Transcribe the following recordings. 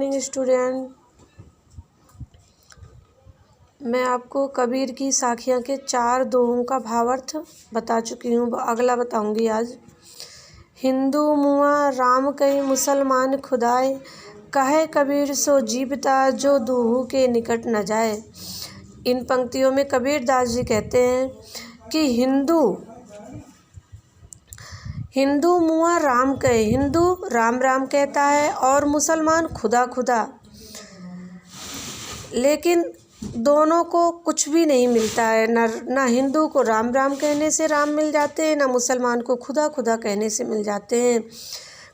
Morning student. मैं आपको कबीर की साखियाँ के 4 दोहों का भावार्थ बता चुकी हूँ। अगला बताऊँगी आज। हिंदू मुआ राम कई मुसलमान खुदाए, कहे कबीर सो जीवता जो दूहू के निकट न जाए। इन पंक्तियों में कबीर दास जी कहते हैं कि हिंदू मुआ राम कहे, हिंदू राम राम कहता है और मुसलमान खुदा खुदा, लेकिन दोनों को कुछ भी नहीं मिलता है। ना हिंदू को राम राम कहने से राम मिल जाते हैं, ना मुसलमान को खुदा खुदा कहने से मिल जाते हैं।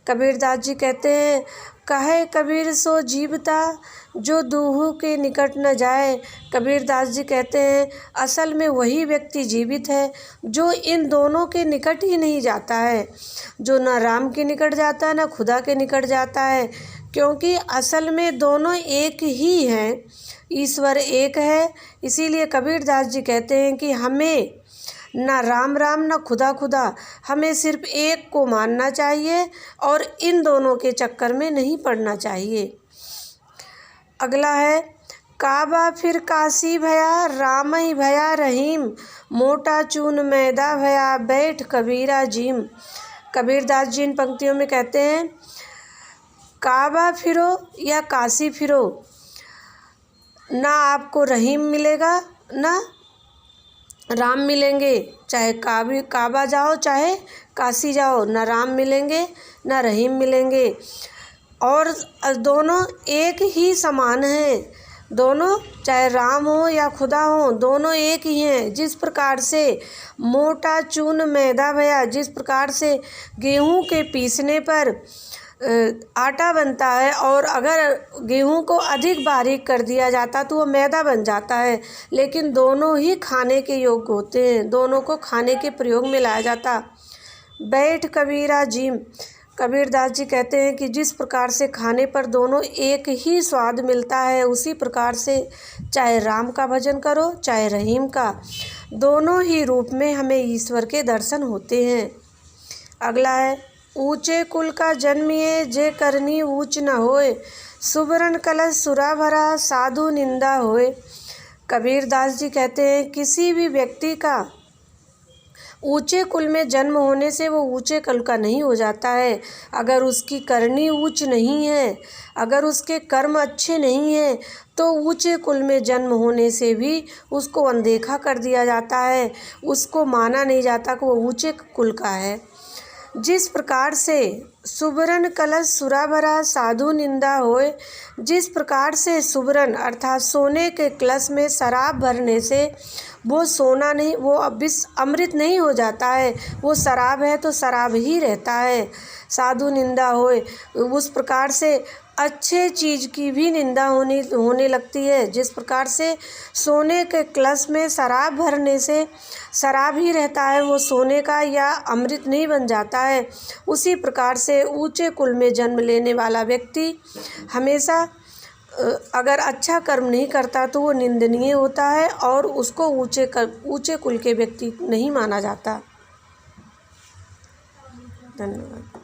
कबीर दास जी कहते हैं, कहे कबीर सो जीवता जो दूहू के निकट न जाए। कबीर दास जी कहते हैं असल में वही व्यक्ति जीवित है जो इन दोनों के निकट ही नहीं जाता है, जो ना राम के निकट जाता है ना खुदा के निकट जाता है, क्योंकि असल में दोनों एक ही हैं, ईश्वर एक है। इसीलिए कबीर दास जी कहते हैं कि हमें ना राम राम ना खुदा खुदा, हमें सिर्फ एक को मानना चाहिए और इन दोनों के चक्कर में नहीं पड़ना चाहिए। अगला है, काबा फिर काशी भया राम ही भया रहीम, मोटा चून मैदा भया बैठ कबीरा जीम। कबीर दास जी इन पंक्तियों में कहते हैं, काबा फिरो या काशी फिरो, ना आपको रहीम मिलेगा ना राम मिलेंगे। चाहे काबा जाओ चाहे काशी जाओ, ना राम मिलेंगे ना रहीम मिलेंगे। और दोनों एक ही समान हैं, दोनों चाहे राम हो या खुदा हो, दोनों एक ही हैं। जिस प्रकार से मोटा चून मैदा भया, जिस प्रकार से गेहूं के पीसने पर आटा बनता है और अगर गेहूं को अधिक बारीक कर दिया जाता तो वो मैदा बन जाता है, लेकिन दोनों ही खाने के योग्य होते हैं, दोनों को खाने के प्रयोग में लाया जाता। बैठ कबीरा जीम, कबीर दास जी कहते हैं कि जिस प्रकार से खाने पर दोनों एक ही स्वाद मिलता है, उसी प्रकार से चाहे राम का भजन करो चाहे रहीम का, दोनों ही रूप में हमें ईश्वर के दर्शन होते हैं। अगला है, ऊंचे कुल का जन्मिए जे करनी ऊंच न होए, सुबरन कलश सुरा भरा साधु निंदा होए। कबीर दास जी कहते हैं किसी भी व्यक्ति का ऊंचे कुल में जन्म होने से वो ऊंचे कुल का नहीं हो जाता है। अगर उसकी करनी ऊंच नहीं है, अगर उसके कर्म अच्छे नहीं हैं, तो ऊंचे कुल में जन्म होने से भी उसको अनदेखा कर दिया जाता है, उसको माना नहीं जाता कि वो ऊंचे कुल का है। जिस प्रकार से सुबरन कलश सुरा भरा साधु निंदा होए, जिस प्रकार से सुबरन अर्थात सोने के कलश में शराब भरने से वो सोना नहीं, वो अमृत नहीं हो जाता है, वो शराब है तो शराब ही रहता है। साधु निंदा होए, उस प्रकार से अच्छे चीज़ की भी निंदा होने लगती है। जिस प्रकार से सोने के कलश में शराब भरने से शराब ही रहता है, वो सोने का या अमृत नहीं बन जाता है, उसी प्रकार से ऊंचे कुल में जन्म लेने वाला व्यक्ति हमेशा अगर अच्छा कर्म नहीं करता तो वो निंदनीय होता है और उसको ऊंचे कुल के व्यक्ति नहीं माना जाता। धन्यवाद।